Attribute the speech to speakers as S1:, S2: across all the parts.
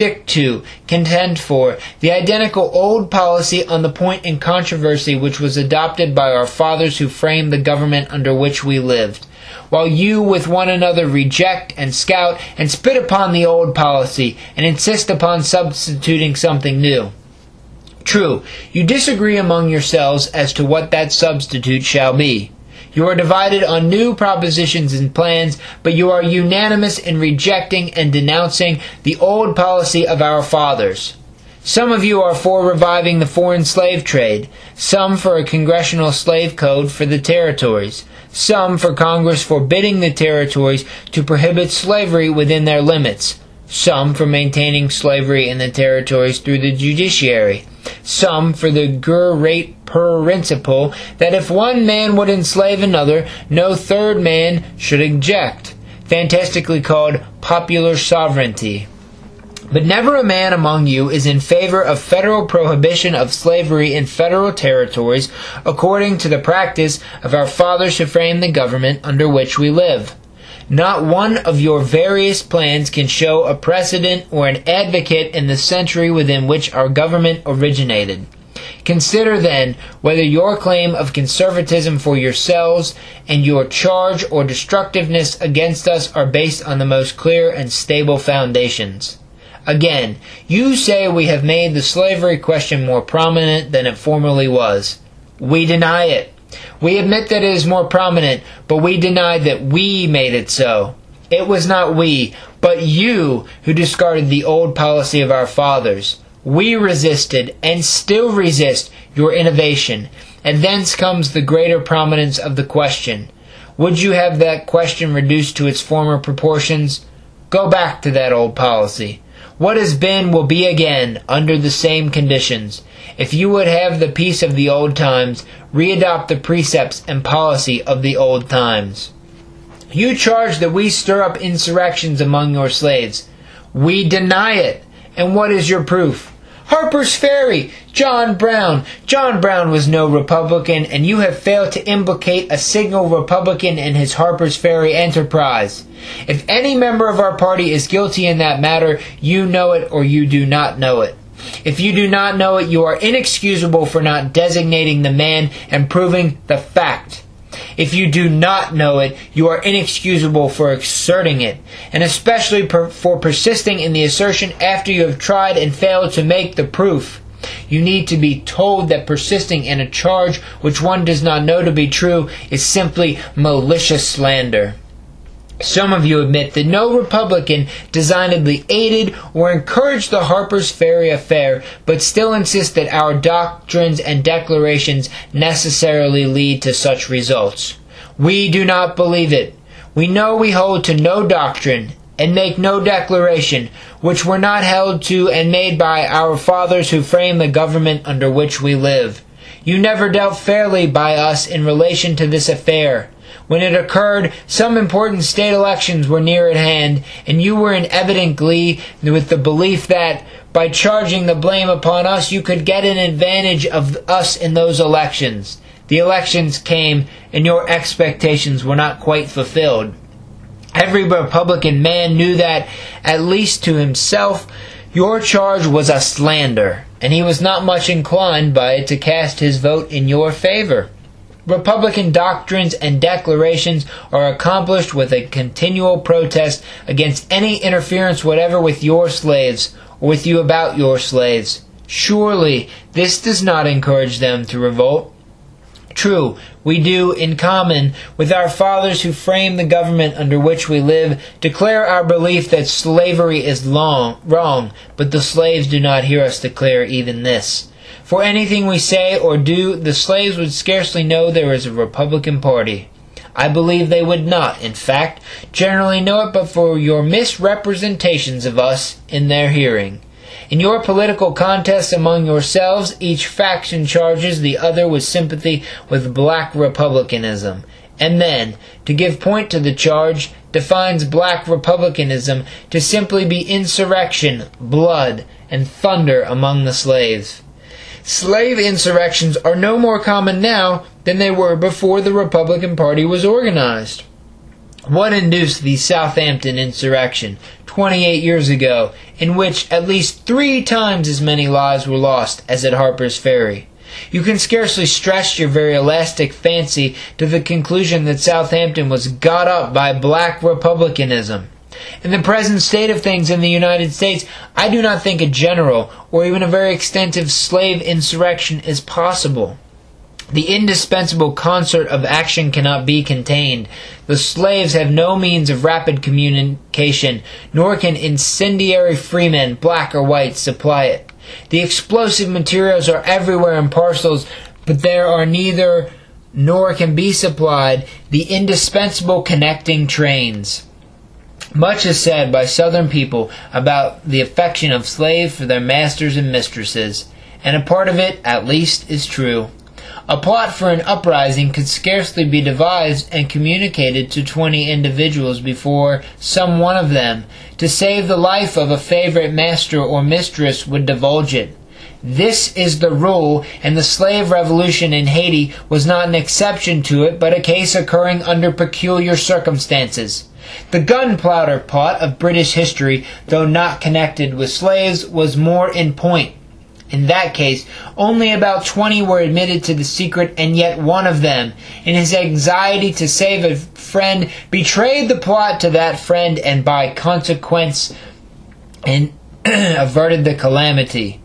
S1: stick to, contend for, the identical old policy on the point in controversy which was adopted by our fathers who framed the government under which we lived, while you with one another reject and scout and spit upon the old policy and insist upon substituting something new. True, you disagree among yourselves as to what that substitute shall be. You are divided on new propositions and plans, but you are unanimous in rejecting and denouncing the old policy of our fathers. Some of you are for reviving the foreign slave trade, some for a congressional slave code for the territories, some for Congress forbidding the territories to prohibit slavery within their limits, some for maintaining slavery in the territories through the judiciary, some for the gur rate principle that if one man would enslave another, no third man should object, fantastically called popular sovereignty. But never a man among you is in favor of federal prohibition of slavery in federal territories according to the practice of our fathers who framed the government under which we live. Not one of your various plans can show a precedent or an advocate in the century within which our government originated. Consider then whether your claim of conservatism for yourselves and your charge or destructiveness against us are based on the most clear and stable foundations. Again, you say we have made the slavery question more prominent than it formerly was. We deny it. We admit that it is more prominent, but we deny that we made it so. It was not we, but you who discarded the old policy of our fathers. We resisted, and still resist, your innovation, and thence comes the greater prominence of the question. Would you have that question reduced to its former proportions? Go back to that old policy. What has been will be again, under the same conditions. If you would have the peace of the old times, readopt the precepts and policy of the old times. You charge that we stir up insurrections among your slaves. We deny it. And what is your proof? Harper's Ferry, John Brown. John Brown was no Republican, and you have failed to implicate a signal Republican in his Harper's Ferry enterprise. If any member of our party is guilty in that matter, you know it or you do not know it. If you do not know it, you are inexcusable for not designating the man and proving the fact. If you do not know it, you are inexcusable for asserting it, and especially for persisting in the assertion after you have tried and failed to make the proof. You need to be told that persisting in a charge which one does not know to be true is simply malicious slander. Some of you admit that no Republican designedly aided or encouraged the Harper's Ferry affair, but still insist that our doctrines and declarations necessarily lead to such results. We do not believe it. We know we hold to no doctrine and make no declaration which were not held to and made by our fathers who framed the government under which we live. You never dealt fairly by us in relation to this affair. When it occurred, some important state elections were near at hand, and you were in evident glee with the belief that, by charging the blame upon us, you could get an advantage of us in those elections. The elections came, and your expectations were not quite fulfilled. Every Republican man knew that, at least to himself, your charge was a slander, and he was not much inclined by it to cast his vote in your favor. Republican doctrines and declarations are accomplished with a continual protest against any interference whatever with your slaves, or with you about your slaves. Surely this does not encourage them to revolt. True, we do, in common with our fathers who framed the government under which we live, declare our belief that slavery is wrong, but the slaves do not hear us declare even this. For anything we say or do, the slaves would scarcely know there is a Republican Party. I believe they would not, in fact, generally know it but for your misrepresentations of us in their hearing. In your political contests among yourselves, each faction charges the other with sympathy with black republicanism, and then, to give point to the charge, defines black republicanism to simply be insurrection, blood, and thunder among the slaves. Slave insurrections are no more common now than they were before the Republican Party was organized. What induced the Southampton insurrection 28 years ago, in which at least 3 times as many lives were lost as at Harper's Ferry? You can scarcely stretch your very elastic fancy to the conclusion that Southampton was got up by black republicanism. In the present state of things in the United States, I do not think a general or even a very extensive slave insurrection is possible. The indispensable concert of action cannot be contained. The slaves have no means of rapid communication, nor can incendiary freemen, black or white, supply it. The explosive materials are everywhere in parcels, but there are neither nor can be supplied the indispensable connecting trains. Much is said by Southern people about the affection of slaves for their masters and mistresses, and a part of it, at least, is true. A plot for an uprising could scarcely be devised and communicated to 20 individuals before some one of them, to save the life of a favorite master or mistress, would divulge it. This is the rule, and the slave revolution in Haiti was not an exception to it, but a case occurring under peculiar circumstances. The gunpowder plot of British history, though not connected with slaves, was more in point. In that case, only about 20 were admitted to the secret, and yet one of them, in his anxiety to save a friend, betrayed the plot to that friend, and by consequence averted the calamity.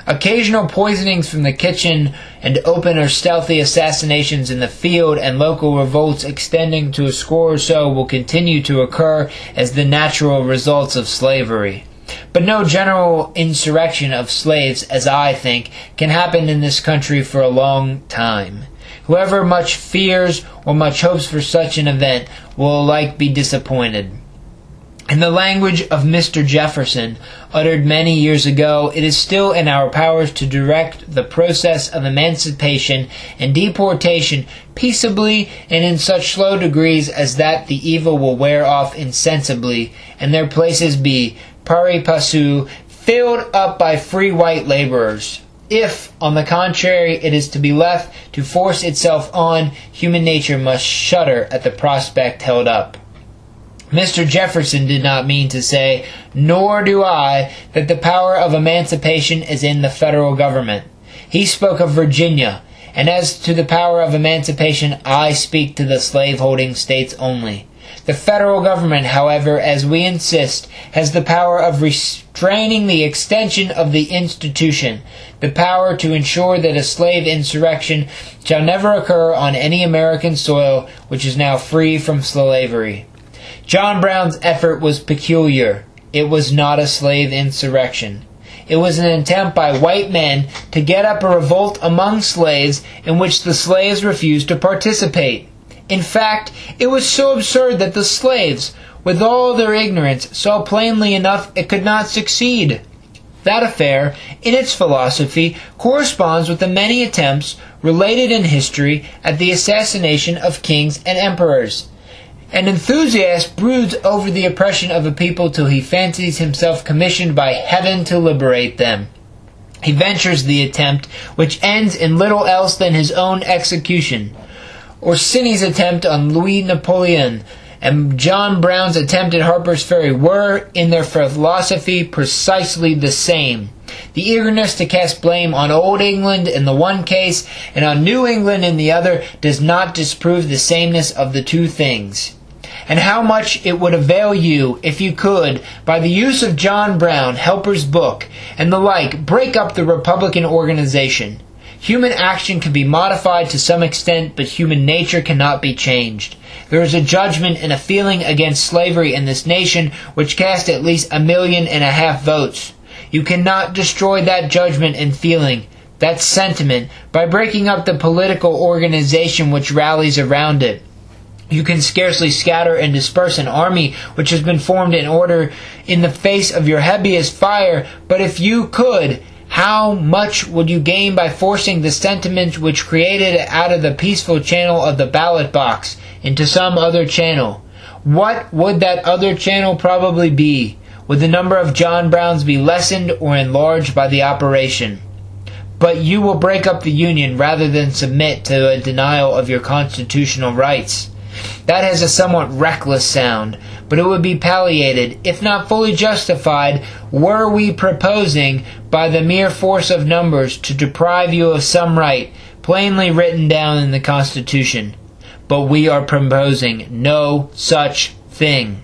S1: Occasional poisonings from the kitchen, and open or stealthy assassinations in the field, and local revolts extending to a score or so will continue to occur as the natural results of slavery. But no general insurrection of slaves, as I think, can happen in this country for a long time. Whoever much fears or much hopes for such an event will alike be disappointed. In the language of Mr. Jefferson, uttered many years ago, it is still in our powers to direct the process of emancipation and deportation peaceably and in such slow degrees as that the evil will wear off insensibly, and their places be, pari passu, filled up by free white laborers. If, on the contrary, it is to be left to force itself on, human nature must shudder at the prospect held up. Mr. Jefferson did not mean to say, nor do I, that the power of emancipation is in the federal government. He spoke of Virginia, and as to the power of emancipation, I speak to the slave-holding states only. The federal government, however, as we insist, has the power of restraining the extension of the institution, the power to ensure that a slave insurrection shall never occur on any American soil which is now free from slavery. John Brown's effort was peculiar. It was not a slave insurrection. It was an attempt by white men to get up a revolt among slaves in which the slaves refused to participate. In fact, it was so absurd that the slaves, with all their ignorance, saw plainly enough it could not succeed. That affair, in its philosophy, corresponds with the many attempts related in history at the assassination of kings and emperors. An enthusiast broods over the oppression of a people till he fancies himself commissioned by heaven to liberate them. He ventures the attempt, which ends in little else than his own execution. Orsini's attempt on Louis Napoleon and John Brown's attempt at Harper's Ferry were, in their philosophy, precisely the same. The eagerness to cast blame on Old England in the one case and on New England in the other does not disprove the sameness of the two things. And how much it would avail you, if you could, by the use of John Brown, Helper's book, and the like, break up the Republican organization. Human action can be modified to some extent, but human nature cannot be changed. There is a judgment and a feeling against slavery in this nation which cast at least 1.5 million votes. You cannot destroy that judgment and feeling, that sentiment, by breaking up the political organization which rallies around it. You can scarcely scatter and disperse an army which has been formed in order in the face of your heaviest fire, but if you could, how much would you gain by forcing the sentiment which created it out of the peaceful channel of the ballot box into some other channel? What would that other channel probably be? Would the number of John Browns be lessened or enlarged by the operation? But you will break up the Union rather than submit to a denial of your constitutional rights. That has a somewhat reckless sound, but it would be palliated, if not fully justified, were we proposing, by the mere force of numbers, to deprive you of some right, plainly written down in the Constitution. But we are proposing no such thing.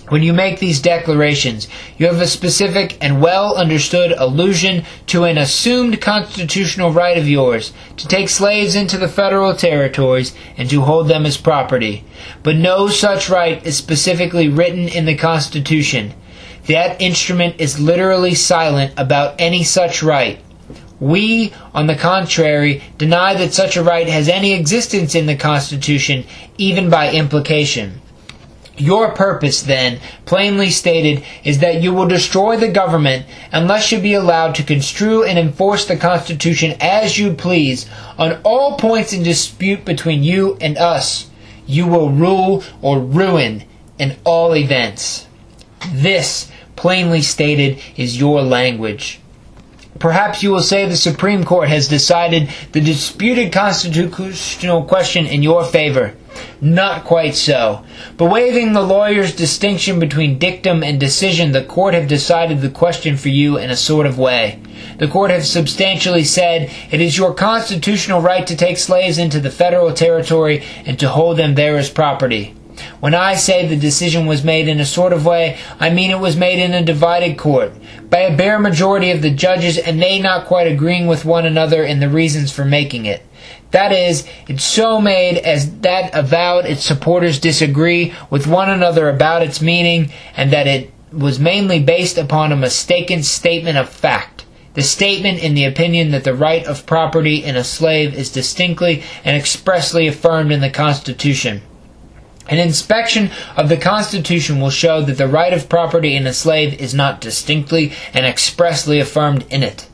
S1: When you make these declarations, you have a specific and well-understood allusion to an assumed constitutional right of yours to take slaves into the federal territories and to hold them as property. But no such right is specifically written in the Constitution. That instrument is literally silent about any such right. We, on the contrary, deny that such a right has any existence in the Constitution, even by implication. Your purpose, then, plainly stated, is that you will destroy the government unless you be allowed to construe and enforce the Constitution as you please on all points in dispute between you and us. You will rule or ruin in all events. This, plainly stated, is your language. Perhaps you will say the Supreme Court has decided the disputed constitutional question in your favor. Not quite so. But waiving the lawyer's distinction between dictum and decision, the court have decided the question for you in a sort of way. The court have substantially said it is your constitutional right to take slaves into the federal territory and to hold them there as property. When I say the decision was made in a sort of way, I mean it was made in a divided court, by a bare majority of the judges, and they not quite agreeing with one another in the reasons for making it. That is, it's so made as that avowed its supporters disagree with one another about its meaning, and that it was mainly based upon a mistaken statement of fact. The statement in the opinion that the right of property in a slave is distinctly and expressly affirmed in the Constitution. An inspection of the Constitution will show that the right of property in a slave is not distinctly and expressly affirmed in it.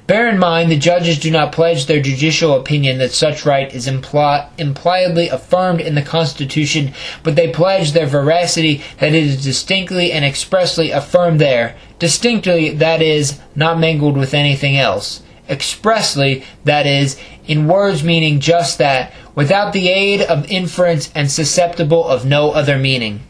S1: Bear in mind, the judges do not pledge their judicial opinion that such right is impliedly affirmed in the Constitution, but they pledge their veracity that it is distinctly and expressly affirmed there. Distinctly, that is, not mingled with anything else. Expressly, that is, in words meaning just that, without the aid of inference and susceptible of no other meaning.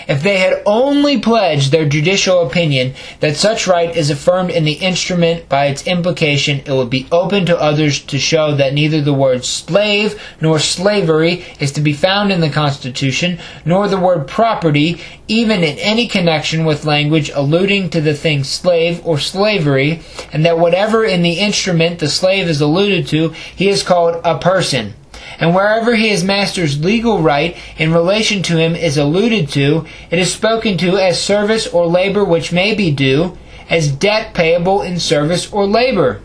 S1: If they had only pledged their judicial opinion that such right is affirmed in the instrument by its implication, it would be open to others to show that neither the word slave nor slavery is to be found in the Constitution, nor the word property, even in any connection with language alluding to the thing slave or slavery, and that whatever in the instrument the slave is alluded to, he is called a person. And wherever his master's legal right in relation to him is alluded to, it is spoken to as service or labor which may be due, as debt payable in service or labor.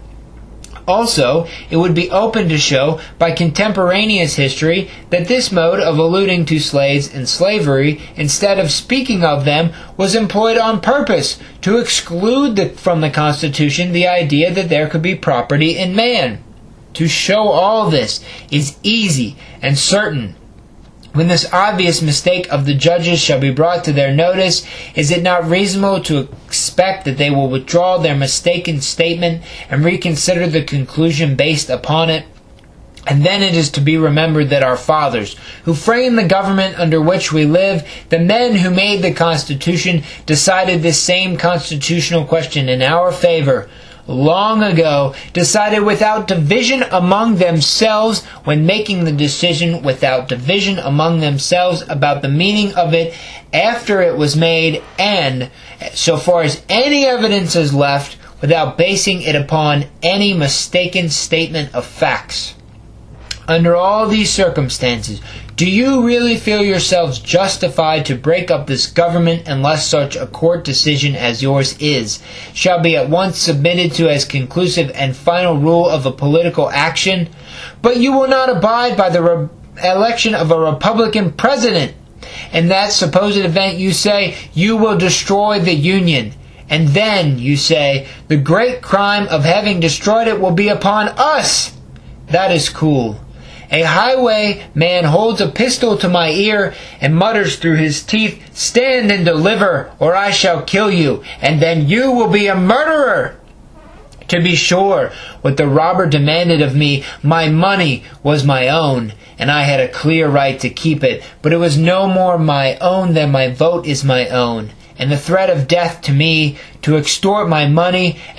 S1: Also, it would be open to show by contemporaneous history that this mode of alluding to slaves and slavery, instead of speaking of them, was employed on purpose to exclude from the Constitution the idea that there could be property in man. To show all this is easy and certain. When this obvious mistake of the judges shall be brought to their notice, is it not reasonable to expect that they will withdraw their mistaken statement and reconsider the conclusion based upon it? And then it is to be remembered that our fathers, who framed the government under which we live, the men who made the Constitution, decided this same constitutional question in our favor, long ago, decided without division among themselves, when making the decision without division among themselves about the meaning of it after it was made, and, so far as any evidence is left, without basing it upon any mistaken statement of facts. Under all these circumstances, do you really feel yourselves justified to break up this government unless such a court decision as yours is shall be at once submitted to as conclusive and final rule of a political action? But you will not abide by the election of a Republican president. In that supposed event, you say, you will destroy the Union. And then, you say, the great crime of having destroyed it will be upon us. That is cool. A highwayman holds a pistol to my ear and mutters through his teeth, "Stand and deliver, or I shall kill you, and then you will be a murderer." To be sure, what the robber demanded of me, my money, was my own, and I had a clear right to keep it, but it was no more my own than my vote is my own, and the threat of death to me, to extort my money, and